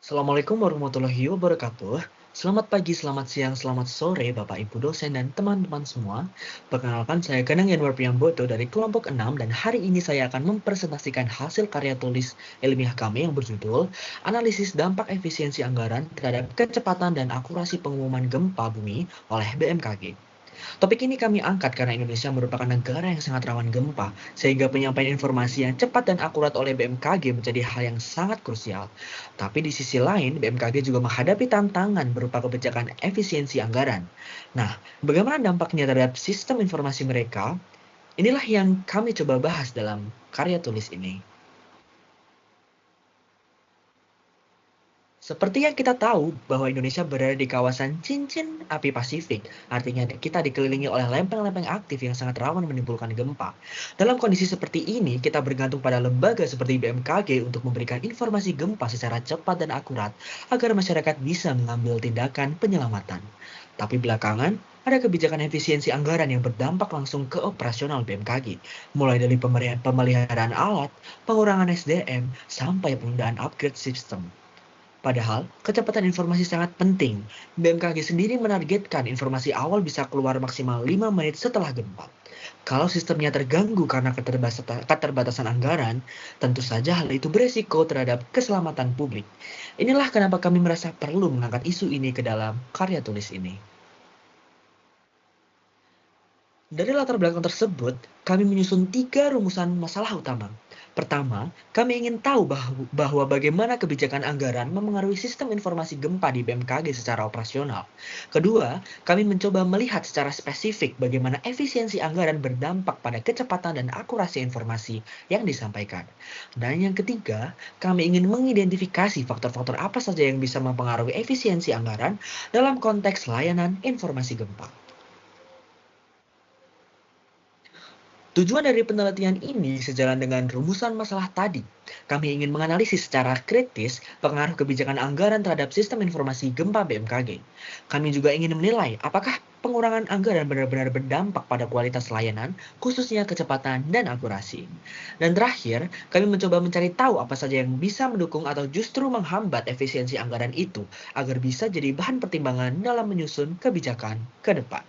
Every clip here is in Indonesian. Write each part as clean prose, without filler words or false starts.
Assalamualaikum warahmatullahi wabarakatuh. Selamat pagi, selamat siang, selamat sore Bapak Ibu dosen dan teman-teman semua. Perkenalkan saya Ganang Yanwar Priyambodo dari kelompok 6 dan hari ini saya akan mempresentasikan hasil karya tulis ilmiah kami yang berjudul Analisis Dampak Efisiensi Anggaran Terhadap Kecepatan dan Akurasi Pengumuman Gempa Bumi oleh BMKG. Topik ini kami angkat karena Indonesia merupakan negara yang sangat rawan gempa, sehingga penyampaian informasi yang cepat dan akurat oleh BMKG menjadi hal yang sangat krusial. Tapi di sisi lain, BMKG juga menghadapi tantangan berupa kebijakan efisiensi anggaran. Nah, bagaimana dampaknya terhadap sistem informasi mereka? Inilah yang kami coba bahas dalam karya tulis ini. Seperti yang kita tahu bahwa Indonesia berada di kawasan cincin api Pasifik, artinya kita dikelilingi oleh lempeng-lempeng aktif yang sangat rawan menimbulkan gempa. Dalam kondisi seperti ini, kita bergantung pada lembaga seperti BMKG untuk memberikan informasi gempa secara cepat dan akurat agar masyarakat bisa mengambil tindakan penyelamatan. Tapi belakangan, ada kebijakan efisiensi anggaran yang berdampak langsung ke operasional BMKG, mulai dari pemeliharaan alat, pengurangan SDM, sampai penundaan upgrade sistem. Padahal, kecepatan informasi sangat penting. BMKG sendiri menargetkan informasi awal bisa keluar maksimal 5 menit setelah gempa. Kalau sistemnya terganggu karena keterbatasan anggaran, tentu saja hal itu beresiko terhadap keselamatan publik. Inilah kenapa kami merasa perlu mengangkat isu ini ke dalam karya tulis ini. Dari latar belakang tersebut, kami menyusun 3 rumusan masalah utama. Pertama, kami ingin tahu bahwa bagaimana kebijakan anggaran memengaruhi sistem informasi gempa di BMKG secara operasional. Kedua, kami mencoba melihat secara spesifik bagaimana efisiensi anggaran berdampak pada kecepatan dan akurasi informasi yang disampaikan. Dan yang ketiga, kami ingin mengidentifikasi faktor-faktor apa saja yang bisa mempengaruhi efisiensi anggaran dalam konteks layanan informasi gempa. Tujuan dari penelitian ini sejalan dengan rumusan masalah tadi. Kami ingin menganalisis secara kritis pengaruh kebijakan anggaran terhadap sistem informasi gempa BMKG. Kami juga ingin menilai apakah pengurangan anggaran benar-benar berdampak pada kualitas layanan, khususnya kecepatan dan akurasi. Dan terakhir, kami mencoba mencari tahu apa saja yang bisa mendukung atau justru menghambat efisiensi anggaran itu, agar bisa jadi bahan pertimbangan dalam menyusun kebijakan ke depan.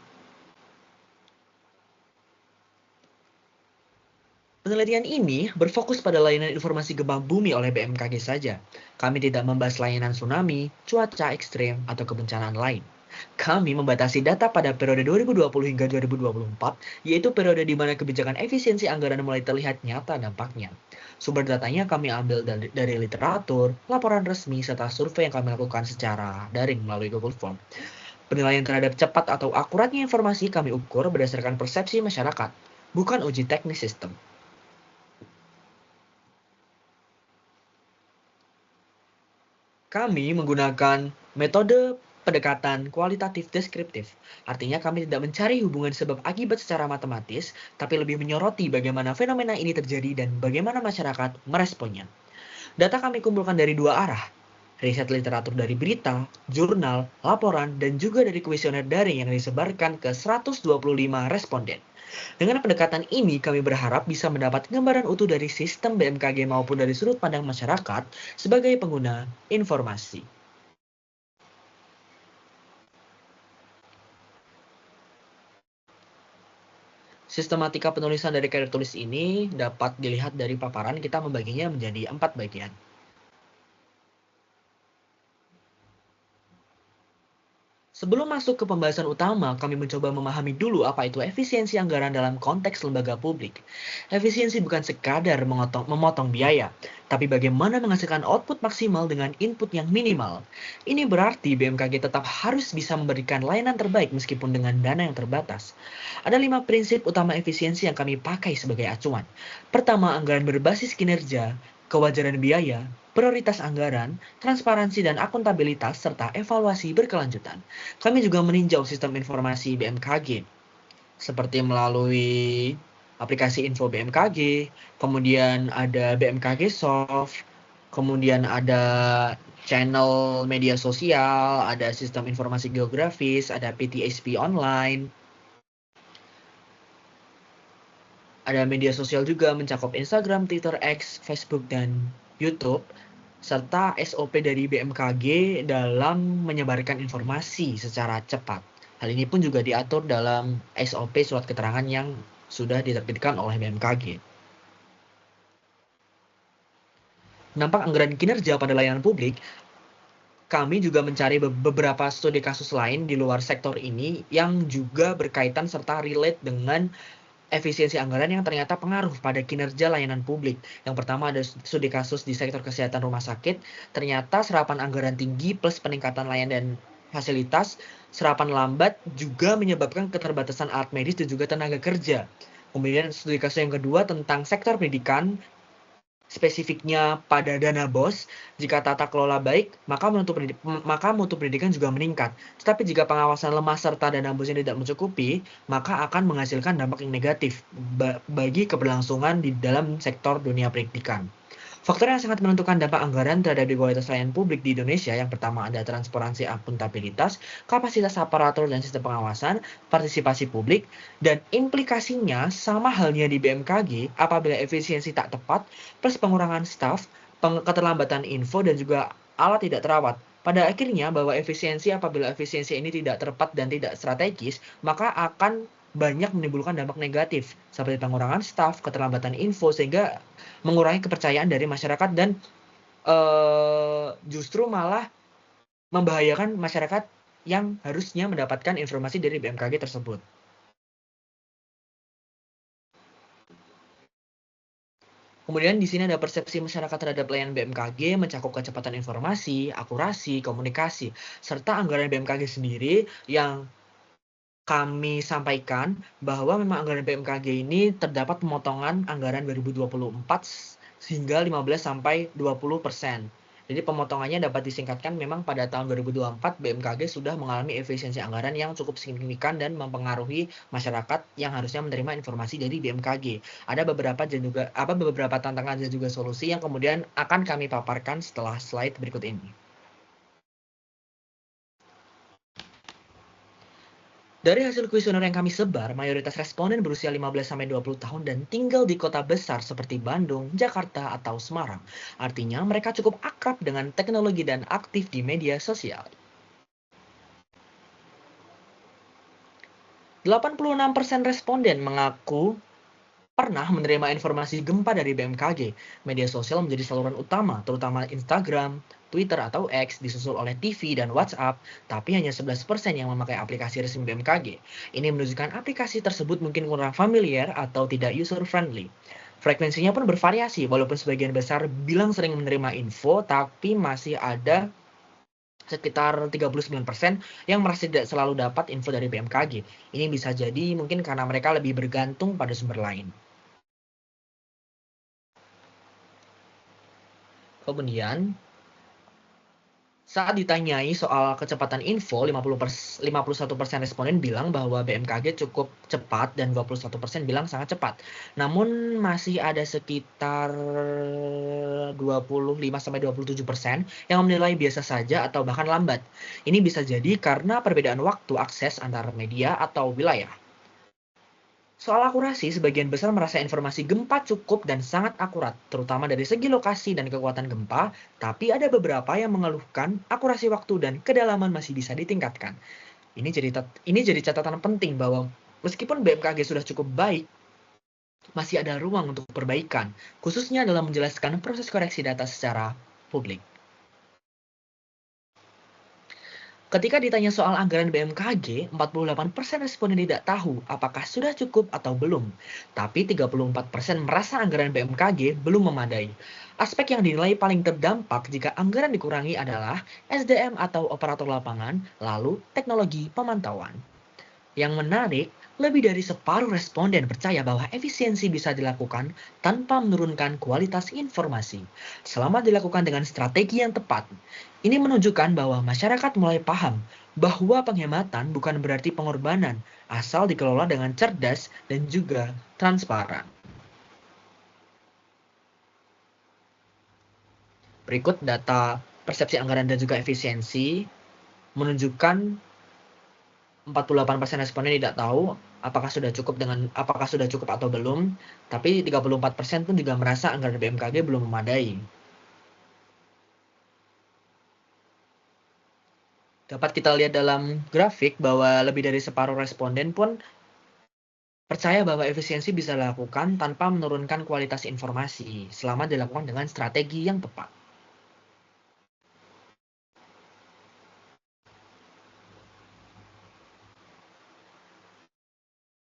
Penelitian ini berfokus pada layanan informasi gempa bumi oleh BMKG saja. Kami tidak membahas layanan tsunami, cuaca ekstrim, atau kebencanaan lain. Kami membatasi data pada periode 2020 hingga 2024, yaitu periode di mana kebijakan efisiensi anggaran mulai terlihat nyata dampaknya. Sumber datanya kami ambil dari literatur, laporan resmi, serta survei yang kami lakukan secara daring melalui Google Form. Penilaian terhadap cepat atau akuratnya informasi kami ukur berdasarkan persepsi masyarakat, bukan uji teknis sistem. Kami menggunakan metode pendekatan kualitatif deskriptif. Artinya kami tidak mencari hubungan sebab akibat secara matematis, tapi lebih menyoroti bagaimana fenomena ini terjadi dan bagaimana masyarakat meresponnya. Data kami kumpulkan dari 2 arah. Riset literatur dari berita, jurnal, laporan, dan juga dari kuesioner daring yang disebarkan ke 125 responden. Dengan pendekatan ini, kami berharap bisa mendapat gambaran utuh dari sistem BMKG maupun dari sudut pandang masyarakat sebagai pengguna informasi. Sistematika penulisan dari karya tulis ini dapat dilihat dari paparan, kita membaginya menjadi 4 bagian. Sebelum masuk ke pembahasan utama, kami mencoba memahami dulu apa itu efisiensi anggaran dalam konteks lembaga publik. Efisiensi bukan sekadar memotong biaya, tapi bagaimana menghasilkan output maksimal dengan input yang minimal. Ini berarti BMKG tetap harus bisa memberikan layanan terbaik meskipun dengan dana yang terbatas. Ada 5 prinsip utama efisiensi yang kami pakai sebagai acuan. Pertama, anggaran berbasis kinerja, kewajaran biaya, prioritas anggaran, transparansi dan akuntabilitas, serta evaluasi berkelanjutan. Kami juga meninjau sistem informasi BMKG, seperti melalui aplikasi info BMKG, kemudian ada BMKG Soft, kemudian ada channel media sosial, ada sistem informasi geografis, ada PTSP online, ada media sosial juga mencakup Instagram, Twitter, X, Facebook, dan YouTube. serta SOP dari BMKG dalam menyebarkan informasi secara cepat. Hal ini pun juga diatur dalam SOP surat keterangan yang sudah diterbitkan oleh BMKG. Nampak anggaran kinerja pada layanan publik, kami juga mencari beberapa studi kasus lain di luar sektor ini yang juga berkaitan serta relate dengan efisiensi anggaran yang ternyata pengaruh pada kinerja layanan publik. Yang pertama ada studi kasus di sektor kesehatan rumah sakit, ternyata serapan anggaran tinggi plus peningkatan layanan dan fasilitas, serapan lambat juga menyebabkan keterbatasan alat medis dan juga tenaga kerja. Kemudian studi kasus yang kedua tentang sektor pendidikan, spesifiknya pada dana BOS, jika tata kelola baik, maka mutu pendidikan juga meningkat. Tetapi jika pengawasan lemah serta dana BOS-nya tidak mencukupi, maka akan menghasilkan dampak yang negatif bagi keberlangsungan di dalam sektor dunia pendidikan. Faktor yang sangat menentukan dampak anggaran terhadap kualitas layanan publik di Indonesia yang pertama ada transparansi, akuntabilitas, kapasitas aparatur dan sistem pengawasan, partisipasi publik, dan implikasinya sama halnya di BMKG apabila efisiensi tak tepat, plus pengurangan staf, keterlambatan info, dan juga alat tidak terawat. Pada akhirnya bahwa apabila efisiensi ini tidak tepat dan tidak strategis, maka akan banyak menimbulkan dampak negatif seperti pengurangan staf, keterlambatan info, sehingga mengurangi kepercayaan dari masyarakat dan justru malah membahayakan masyarakat yang harusnya mendapatkan informasi dari BMKG tersebut. Kemudian di sini ada persepsi masyarakat terhadap layanan BMKG mencakup kecepatan informasi, akurasi, komunikasi, serta anggaran BMKG sendiri yang kami sampaikan bahwa memang anggaran BMKG ini terdapat pemotongan anggaran 2024 hingga 15-20%. Jadi pemotongannya dapat disingkatkan memang pada tahun 2024 BMKG sudah mengalami efisiensi anggaran yang cukup signifikan dan mempengaruhi masyarakat yang harusnya menerima informasi dari BMKG. Ada beberapa tantangan dan juga solusi yang kemudian akan kami paparkan setelah slide berikut ini. Dari hasil kuesioner yang kami sebar, mayoritas responden berusia 15-20 tahun dan tinggal di kota besar seperti Bandung, Jakarta, atau Semarang. Artinya mereka cukup akrab dengan teknologi dan aktif di media sosial. 86% responden mengaku pernah menerima informasi gempa dari BMKG. Media sosial menjadi saluran utama, terutama Instagram, Twitter atau X, disusul oleh TV dan WhatsApp, tapi hanya 11% yang memakai aplikasi resmi BMKG. Ini menunjukkan aplikasi tersebut mungkin kurang familiar atau tidak user-friendly. Frekuensinya pun bervariasi, walaupun sebagian besar bilang sering menerima info, tapi masih ada sekitar 39% yang merasa tidak selalu dapat info dari BMKG. Ini bisa jadi mungkin karena mereka lebih bergantung pada sumber lain. Kemudian, saat ditanyai soal kecepatan info, 51% responden bilang bahwa BMKG cukup cepat dan 21% bilang sangat cepat. Namun masih ada sekitar 25-27% yang menilai biasa saja atau bahkan lambat. Ini bisa jadi karena perbedaan waktu akses antar media atau wilayah. Soal akurasi, sebagian besar merasa informasi gempa cukup dan sangat akurat, terutama dari segi lokasi dan kekuatan gempa, tapi ada beberapa yang mengeluhkan akurasi waktu dan kedalaman masih bisa ditingkatkan. Ini jadi catatan penting bahwa meskipun BMKG sudah cukup baik, masih ada ruang untuk perbaikan, khususnya dalam menjelaskan proses koreksi data secara publik. Ketika ditanya soal anggaran BMKG, 48% responden tidak tahu apakah sudah cukup atau belum. Tapi 34% merasa anggaran BMKG belum memadai. Aspek yang dinilai paling terdampak jika anggaran dikurangi adalah SDM atau operator lapangan, lalu teknologi pemantauan. Yang menarik, lebih dari separuh responden percaya bahwa efisiensi bisa dilakukan tanpa menurunkan kualitas informasi, selama dilakukan dengan strategi yang tepat. Ini menunjukkan bahwa masyarakat mulai paham bahwa penghematan bukan berarti pengorbanan, asal dikelola dengan cerdas dan juga transparan. Berikut data persepsi anggaran dan juga efisiensi menunjukkan 48% responden tidak tahu apakah sudah cukup atau belum, tapi 34% pun juga merasa anggaran BMKG belum memadai. Dapat kita lihat dalam grafik bahwa lebih dari separuh responden pun percaya bahwa efisiensi bisa dilakukan tanpa menurunkan kualitas informasi, selama dilakukan dengan strategi yang tepat.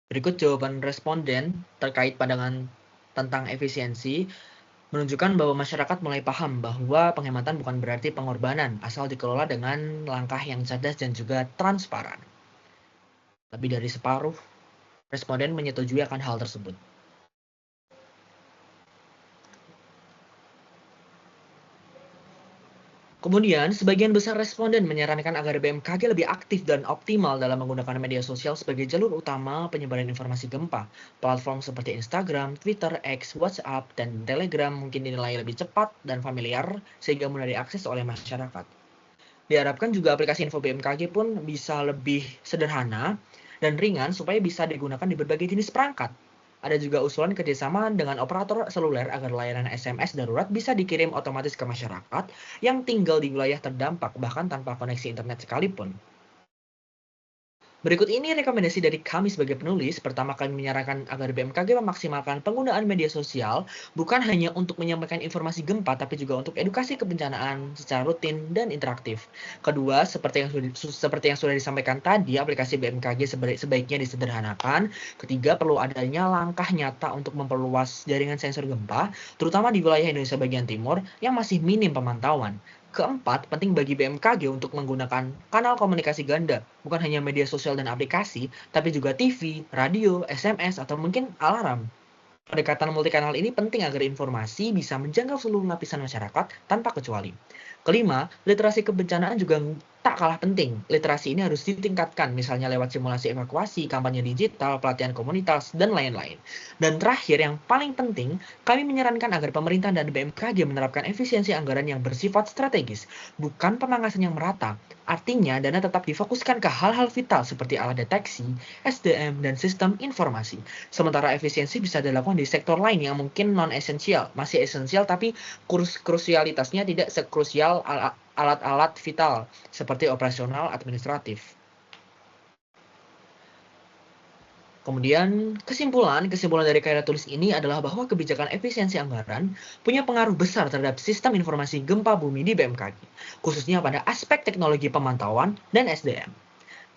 Berikut jawaban responden terkait pandangan tentang efisiensi menunjukkan bahwa masyarakat mulai paham bahwa penghematan bukan berarti pengorbanan, asal dikelola dengan langkah yang cerdas dan juga transparan. Lebih dari separuh responden menyetujui akan hal tersebut. Kemudian, sebagian besar responden menyarankan agar BMKG lebih aktif dan optimal dalam menggunakan media sosial sebagai jalur utama penyebaran informasi gempa. Platform seperti Instagram, Twitter, X, WhatsApp, dan Telegram mungkin dinilai lebih cepat dan familiar sehingga mudah diakses oleh masyarakat. Diharapkan juga aplikasi info BMKG pun bisa lebih sederhana dan ringan supaya bisa digunakan di berbagai jenis perangkat. Ada juga usulan kerjasama dengan operator seluler agar layanan SMS darurat bisa dikirim otomatis ke masyarakat yang tinggal di wilayah terdampak bahkan tanpa koneksi internet sekalipun. Berikut ini rekomendasi dari kami sebagai penulis. Pertama, kami menyarankan agar BMKG memaksimalkan penggunaan media sosial bukan hanya untuk menyampaikan informasi gempa, tapi juga untuk edukasi kebencanaan secara rutin dan interaktif. Kedua, seperti yang sudah disampaikan tadi, aplikasi BMKG sebaiknya disederhanakan. Ketiga, perlu adanya langkah nyata untuk memperluas jaringan sensor gempa, terutama di wilayah Indonesia bagian timur yang masih minim pemantauan. Keempat, penting bagi BMKG untuk menggunakan kanal komunikasi ganda, bukan hanya media sosial dan aplikasi, tapi juga TV, radio, SMS, atau mungkin alarm. Pendekatan multikanal ini penting agar informasi bisa menjangkau seluruh lapisan masyarakat tanpa kecuali. Kelima, literasi kebencanaan juga tak kalah penting. Literasi ini harus ditingkatkan, misalnya lewat simulasi evakuasi, kampanye digital, pelatihan komunitas, dan lain-lain. Dan terakhir, yang paling penting, kami menyarankan agar pemerintah dan BMKG menerapkan efisiensi anggaran yang bersifat strategis, bukan pemangkasan yang merata. Artinya, dana tetap difokuskan ke hal-hal vital seperti alat deteksi, SDM, dan sistem informasi. Sementara efisiensi bisa dilakukan di sektor lain yang mungkin non-esensial, masih esensial tapi krusialitasnya tidak sekrusial alat-alat vital seperti operasional administratif. Kemudian, kesimpulan dari karya tulis ini adalah bahwa kebijakan efisiensi anggaran punya pengaruh besar terhadap sistem informasi gempa bumi di BMKG, khususnya pada aspek teknologi pemantauan dan SDM.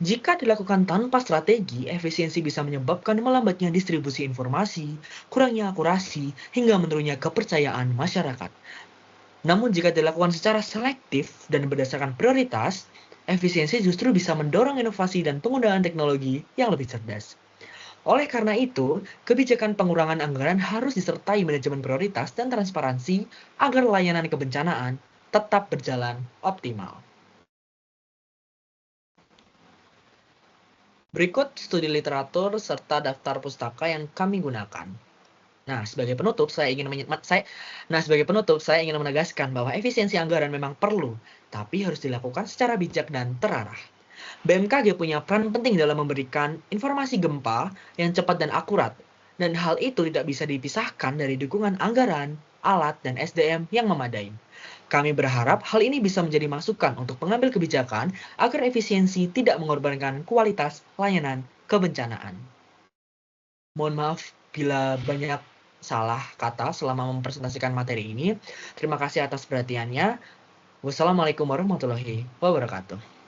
Jika dilakukan tanpa strategi, efisiensi bisa menyebabkan melambatnya distribusi informasi, kurangnya akurasi, hingga menurunnya kepercayaan masyarakat. Namun jika dilakukan secara selektif dan berdasarkan prioritas, efisiensi justru bisa mendorong inovasi dan penggunaan teknologi yang lebih cerdas. Oleh karena itu, kebijakan pengurangan anggaran harus disertai manajemen prioritas dan transparansi agar layanan kebencanaan tetap berjalan optimal. Berikut studi literatur serta daftar pustaka yang kami gunakan. Nah, sebagai penutup, saya ingin menegaskan bahwa efisiensi anggaran memang perlu, tapi harus dilakukan secara bijak dan terarah. BMKG punya peran penting dalam memberikan informasi gempa yang cepat dan akurat, dan hal itu tidak bisa dipisahkan dari dukungan anggaran, alat, dan SDM yang memadai. Kami berharap hal ini bisa menjadi masukan untuk pengambil kebijakan agar efisiensi tidak mengorbankan kualitas layanan kebencanaan. Mohon maaf bila banyak salah kata selama mempresentasikan materi ini. Terima kasih atas perhatiannya. Wassalamualaikum warahmatullahi wabarakatuh.